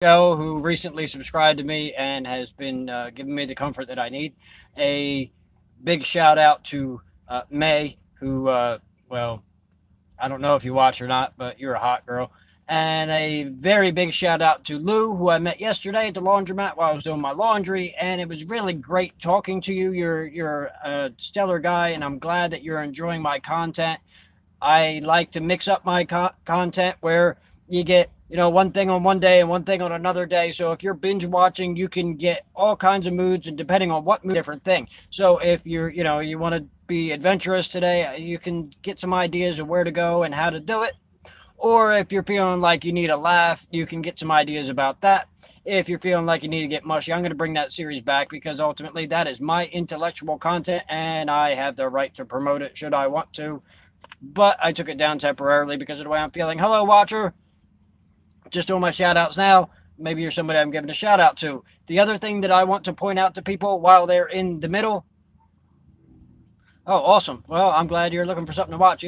Joe, who recently subscribed to me and has been giving me the comfort that I need. A big shout out to May, who, well, I don't know if you watch or not, but you're a hot girl. And a very big shout out to Lou, who I met yesterday at the laundromat while I was doing my laundry, and it was really great talking to you. You're a stellar guy, and I'm glad that you're enjoying my content. I like to mix up my content where you get, one thing on one day and one thing on another day. So if you're binge watching, you can get all kinds of moods, and depending on what mood, different thing. So if you want to be adventurous today, you can get some ideas of where to go and how to do it. Or if you're feeling like you need a laugh, you can get some ideas about that. If you're feeling like you need to get mushy, I'm going to bring that series back because ultimately that is my intellectual content and I have the right to promote it should I want to. But I took it down temporarily because of the way I'm feeling. Hello, Watcher. Just doing my shout outs now. Maybe you're somebody I'm giving a shout out to. The other thing that I want to point out to people while they're in the middle. Oh, awesome. Well, I'm glad you're looking for something to watch.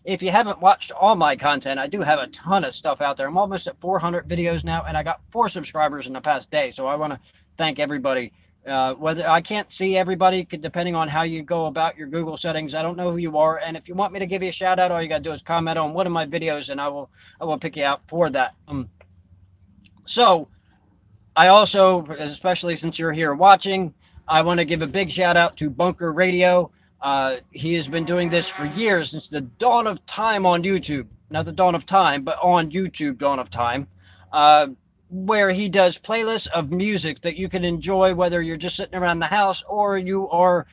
If you haven't watched all my content, I do have a ton of stuff out there. I'm almost at 400 videos now, and I got 4 subscribers in the past day. So I want to thank everybody. Whether I can't see everybody, depending on how you go about your Google settings, I don't know who you are. And if you want me to give you a shout out, all you got to do is comment on one of my videos, and I will pick you out for that. So I also, especially since you're here watching, I want to give a big shout out to Bunker Radio. He has been doing this for years, since the dawn of time on YouTube. Not the dawn of time, but on YouTube, dawn of time. Where he does playlists of music that you can enjoy, whether you're just sitting around the house or you are,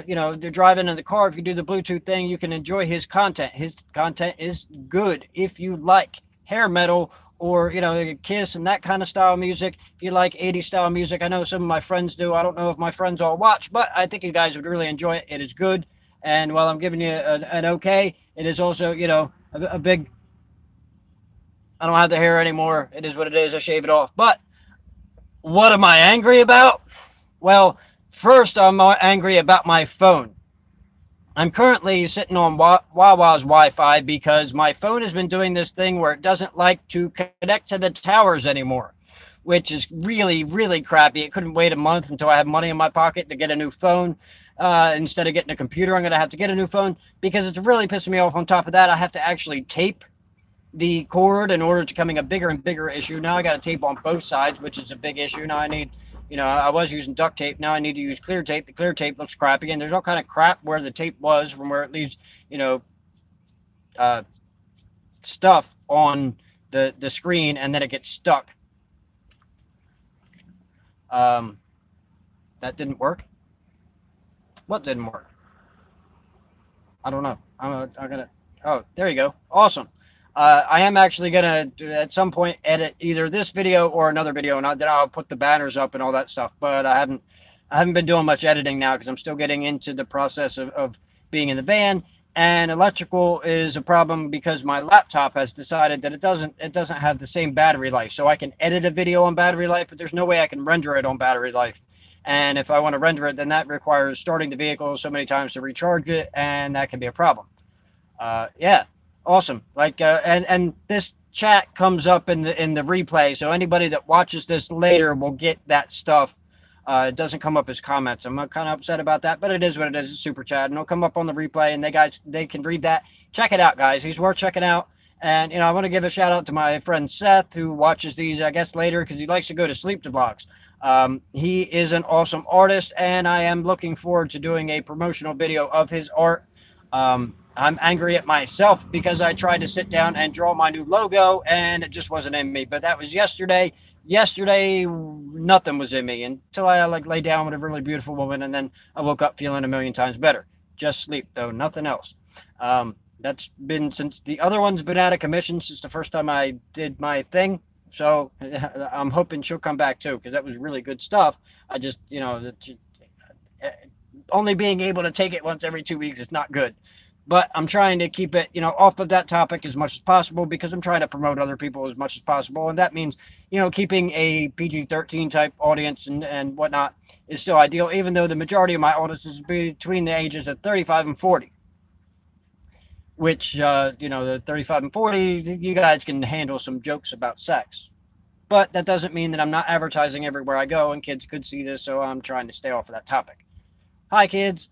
you're driving in the car. If you do the Bluetooth thing, you can enjoy his content. His content is good if you like hair metal or Kiss and that kind of style music. If you like 80s style music, I know some of my friends do. I don't know if my friends all watch, but I think you guys would really enjoy it. It is good, and while I'm giving you an okay, it is also a big. I don't have the hair anymore. It is what it is. I shave it off. But what am I angry about? Well, first I'm angry about my phone. I'm currently sitting on Wawa's Wi-Fi because my phone has been doing this thing where it doesn't like to connect to the towers anymore, which is really, really crappy. It couldn't wait a month until I have money in my pocket to get a new phone. Instead of getting a computer, I'm going to have to get a new phone because it's really pissing me off. On top of that, I have to actually tape the cord in order to becoming a bigger and bigger issue. Now I got to tape on both sides, which is a big issue. Now I need, I was using duct tape. Now I need to use clear tape. The clear tape looks crappy, and there's all kind of crap where the tape was from where it leaves, uh, stuff on the screen, and then it gets stuck. Um, that didn't work. What didn't work? I don't know. I'm gonna. Oh, there you go. Awesome. I am actually gonna at some point edit either this video or another video, and then I'll put the banners up and all that stuff. But I haven't been doing much editing now because I'm still getting into the process of being in the van. And electrical is a problem because my laptop has decided that it doesn't have the same battery life. So I can edit a video on battery life, but there's no way I can render it on battery life. And if I want to render it, then that requires starting the vehicle so many times to recharge it, and that can be a problem. Yeah, awesome. Like, and this chat comes up in the replay, so anybody that watches this later will get that stuff. It doesn't come up as comments. I'm kind of upset about that, but it is what it is. It's super chat, and it'll come up on the replay, and they can read that. Check it out, guys. He's worth checking out. And I want to give a shout out to my friend Seth, who watches these, I guess, later because he likes to go to sleep to vlogs. He is an awesome artist, and I am looking forward to doing a promotional video of his art. I'm angry at myself because I tried to sit down and draw my new logo, and it just wasn't in me. But that was yesterday. Yesterday, nothing was in me until I lay down with a really beautiful woman, and then I woke up feeling a million times better. Just sleep, though, nothing else. That's been since the other one's been out of commission since the first time I did my thing. So I'm hoping she'll come back too, because that was really good stuff. I just, only being able to take it once every 2 weeks is not good. But I'm trying to keep it, off of that topic as much as possible because I'm trying to promote other people as much as possible. And that means, keeping a PG-13 type audience and whatnot is still ideal, even though the majority of my audience is between the ages of 35 and 40. Which, the 35 and 40, you guys can handle some jokes about sex. but that doesn't mean that I'm not advertising everywhere I go, and kids could see this, so I'm trying to stay off of that topic. Hi, kids.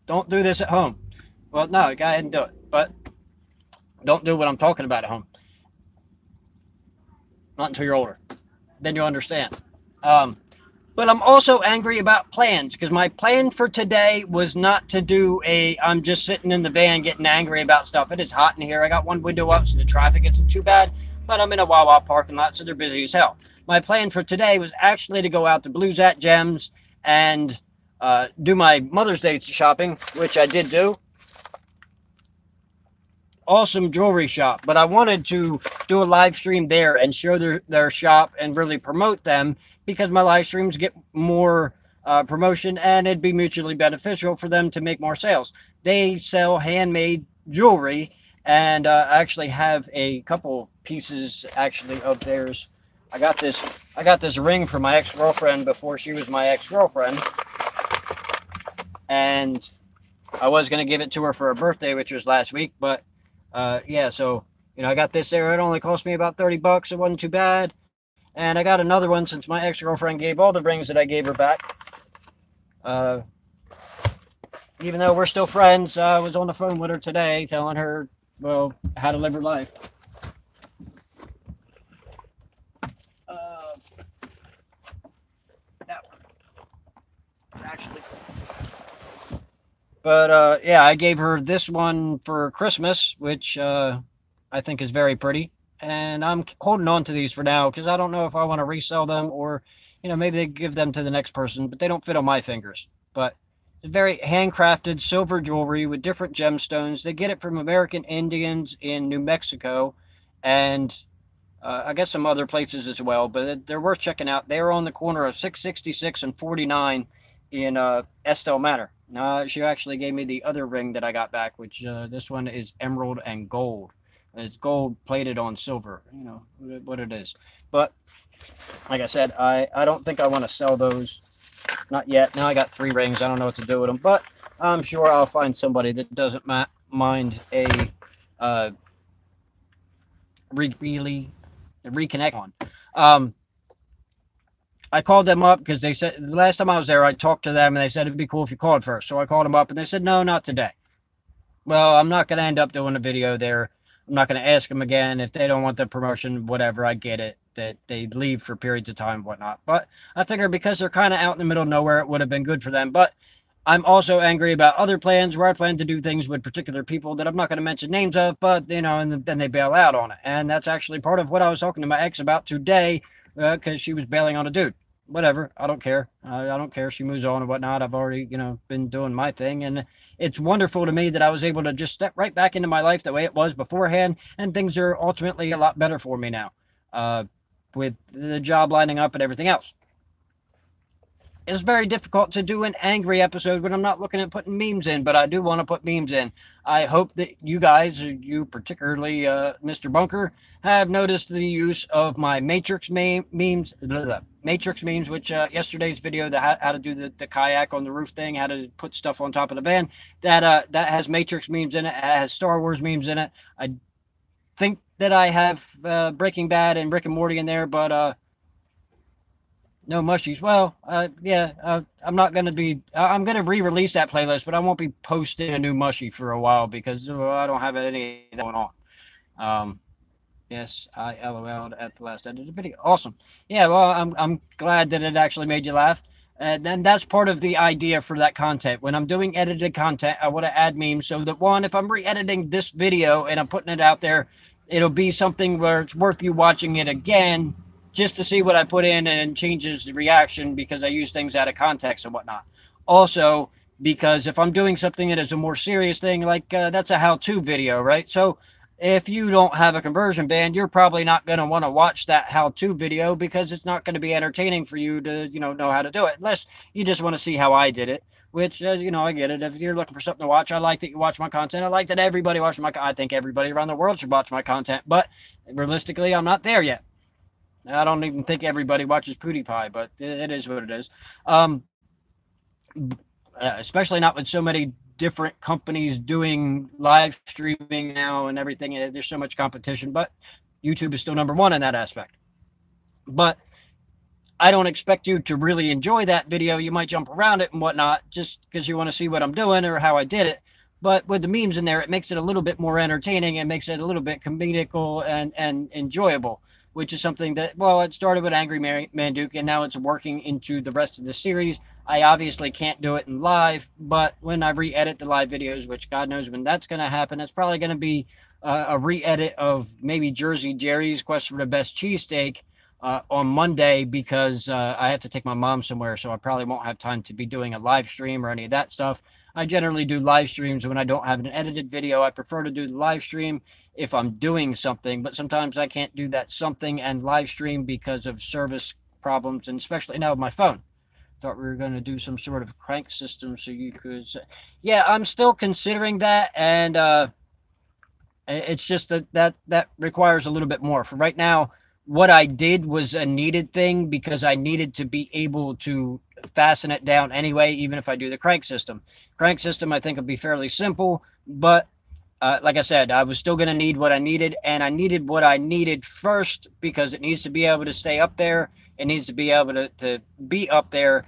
Don't do this at home. Well, no, go ahead and do it, but don't do what I'm talking about at home. Not until you're older. Then you'll understand. Um, but I'm also angry about plans because my plan for today was not to do I'm just sitting in the van getting angry about stuff. It is hot in here. I got one window up so the traffic isn't too bad, but I'm in a Wawa parking lot, so they're busy as hell. My plan for today was actually to go out to Blues at Gems and do my Mother's Day shopping, which I did do. Awesome jewelry shop, but I wanted to do a live stream there and show their shop and really promote them because my live streams get more promotion and it'd be mutually beneficial for them to make more sales. They sell handmade jewelry, and I actually have a couple pieces actually of theirs. I got this ring from my ex-girlfriend before she was my ex-girlfriend, and I was going to give it to her for her birthday, which was last week, but yeah, so, I got this there. It only cost me about $30. It wasn't too bad. And I got another one since my ex-girlfriend gave all the rings that I gave her back. Even though we're still friends, I was on the phone with her today telling her, well, how to live her life. That one. Actually. But yeah, I gave her this one for Christmas, which I think is very pretty. And I'm holding on to these for now because I don't know if I want to resell them or, maybe they give them to the next person, but they don't fit on my fingers. But it's very handcrafted silver jewelry with different gemstones. They get it from American Indians in New Mexico and I guess some other places as well, but they're worth checking out. They're on the corner of 666 and 49 in Estelle Manor. She actually gave me the other ring that I got back, which this one is emerald and gold. It's gold plated on silver, what it is. But like I said, I don't think I want to sell those. Not yet. Now I got 3 rings. I don't know what to do with them, but I'm sure I'll find somebody that doesn't mind a really reconnect on. I called them up because they said the last time I was there, I talked to them and they said it'd be cool if you called first. So I called them up and they said, no, not today. Well, I'm not going to end up doing a video there. I'm not going to ask them again. If they don't want the promotion, whatever, I get it, that they leave for periods of time, whatnot. But I figure because they're kind of out in the middle of nowhere, it would have been good for them. But I'm also angry about other plans where I plan to do things with particular people that I'm not going to mention names of, but, and then they bail out on it. And that's actually part of what I was talking to my ex about today because she was bailing on a dude. Whatever. I don't care. I don't care. She moves on and whatnot. I've already, been doing my thing. And it's wonderful to me that I was able to just step right back into my life the way it was beforehand. And things are ultimately a lot better for me now with the job lining up and everything else. It's very difficult to do an angry episode when I'm not looking at putting memes in, but I do want to put memes in. I hope that you guys, you particularly Mr. Bunker, have noticed the use of my Matrix memes, which yesterday's video, how to do the kayak on the roof thing, how to put stuff on top of the van, that has Matrix memes in it, it has Star Wars memes in it. I think that I have Breaking Bad and Rick and Morty in there, but no mushies. Well, yeah, I'm not going to be, I'm going to re-release that playlist, but I won't be posting a new mushy for a while because I don't have any going on. Yes, I LOL'd at the last edited video. Awesome. Yeah, well, I'm glad that it actually made you laugh. And then that's part of the idea for that content. When I'm doing edited content, I want to add memes so that one, if I'm re-editing this video and I'm putting it out there, it'll be something where it's worth you watching it again just to see what I put in and changes the reaction because I use things out of context and whatnot. Also, because if I'm doing something that is a more serious thing, like that's a how-to video, right? So if you don't have a conversion ban, you're probably not going to want to watch that how-to video because it's not going to be entertaining for you to, know how to do it. Unless you just want to see how I did it, which, I get it. If you're looking for something to watch, I like that you watch my content. I like that everybody watches my content. I think everybody around the world should watch my content, but realistically, I'm not there yet. I don't even think everybody watches PewDiePie, but it is what it is. Especially not with so many different companies doing live streaming now and everything. There's so much competition, but YouTube is still number one in that aspect. But I don't expect you to really enjoy that video. You might jump around it and whatnot just because you want to see what I'm doing or how I did it. But with the memes in there, it makes it a little bit more entertaining and makes it a little bit comedical and enjoyable, which is something that, well, it started with Angry Manduke and now it's working into the rest of the series. I obviously can't do it in live, but when I re-edit the live videos, which God knows when that's going to happen, it's probably going to be a re-edit of maybe Jersey Jerry's Quest for the Best Cheesesteak on Monday because I have to take my mom somewhere, so I probably won't have time to be doing a live stream or any of that stuff. I generally do live streams when I don't have an edited video. I prefer to do the live stream if I'm doing something, but sometimes I can't do that something and live stream because of service problems, and especially now with my phone. Thought we were going to do some sort of crank system so you could. Yeah, I'm still considering that, and it's just that requires a little bit more. For right now, what I did was a needed thing because I needed to be able to fasten it down anyway, even if I do the crank system. Crank system, I think, would be fairly simple, but like I said, I was still going to need what I needed, and I needed what I needed first because it needs to be able to stay up there. It needs to be able to be up there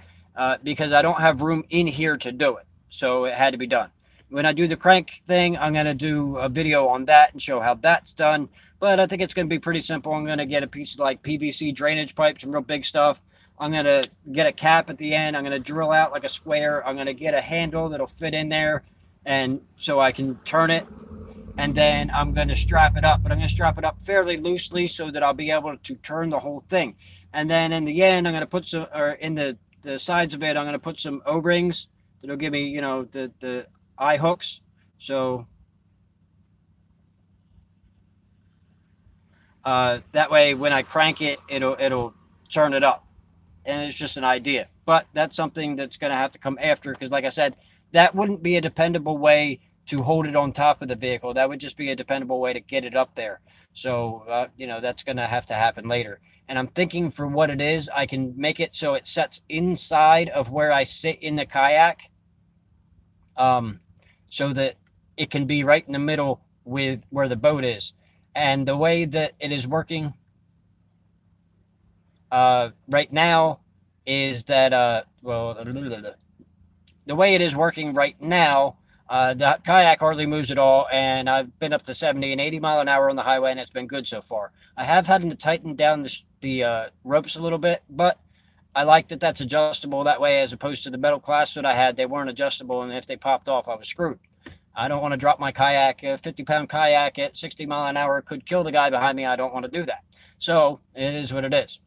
because I don't have room in here to do it. So it had to be done. When I do the crank thing, I'm going to do a video on that and show how that's done. But I think it's going to be pretty simple. I'm going to get a piece of like PVC drainage pipe, some real big stuff. I'm going to get a cap at the end. I'm going to drill out like a square. I'm going to get a handle that'll fit in there, and so I can turn it. And then I'm going to strap it up. But I'm going to strap it up fairly loosely so that I'll be able to turn the whole thing. And then in the end, I'm going to put some, or in the sides of it, I'm going to put some O-rings that'll give me, the eye hooks. So that way when I crank it, it'll turn it up. And it's just an idea. But that's something that's going to have to come after because, like I said, that wouldn't be a dependable way to hold it on top of the vehicle. That would just be a dependable way to get it up there. So, that's going to have to happen later. And I'm thinking for what it is, I can make it so it sets inside of where I sit in the kayak, so that it can be right in the middle with where the boat is. And the way that it is working right now is that, the way it is working right now, the kayak hardly moves at all, and I've been up to 70 and 80 mile an hour on the highway, and it's been good so far. I have had to tighten down the ropes a little bit, but I like that that's adjustable that way as opposed to the metal clasps that I had. They weren't adjustable, and if they popped off, I was screwed. I don't want to drop my kayak. A 50-pound kayak at 60 mile an hour could kill the guy behind me. I don't want to do that. So it is what it is.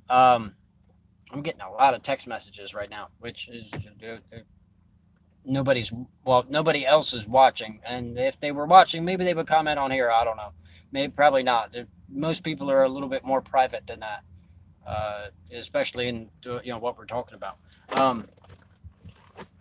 I'm getting a lot of text messages right now, which is nobody else is watching. And if they were watching, maybe they would comment on here. I don't know. Maybe, probably not. Most people are a little bit more private than that, especially in what we're talking about.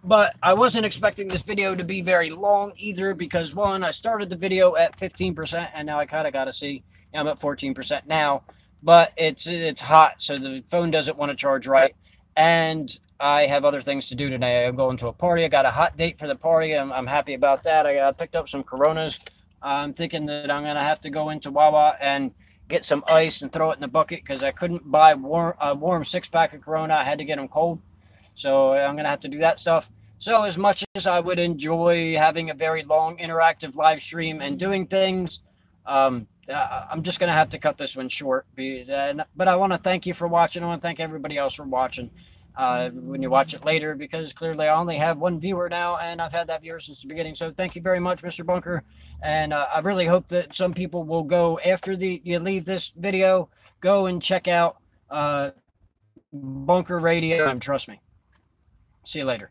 But I wasn't expecting this video to be very long either because, one, I started the video at 15% and now I kind of got to see. I'm at 14% now, but it's hot, so the phone doesn't want to charge right. And I have other things to do today. I'm going to a party. I got a hot date for the party. I'm happy about that. I picked up some Coronas. I'm thinking that I'm going to have to go into Wawa and get some ice and throw it in the bucket because I couldn't buy a warm six-pack of Corona. I had to get them cold. So I'm going to have to do that stuff. So as much as I would enjoy having a very long interactive live stream and doing things, I'm just going to have to cut this one short. But I want to thank you for watching. I want to thank everybody else for watching when you watch it later, because clearly I only have one viewer now, and I've had that viewer since the beginning. So thank you very much, Mr. Bunker. And I really hope that some people will go after you leave this video, go and check out Bunker Radio, and trust me. See you later.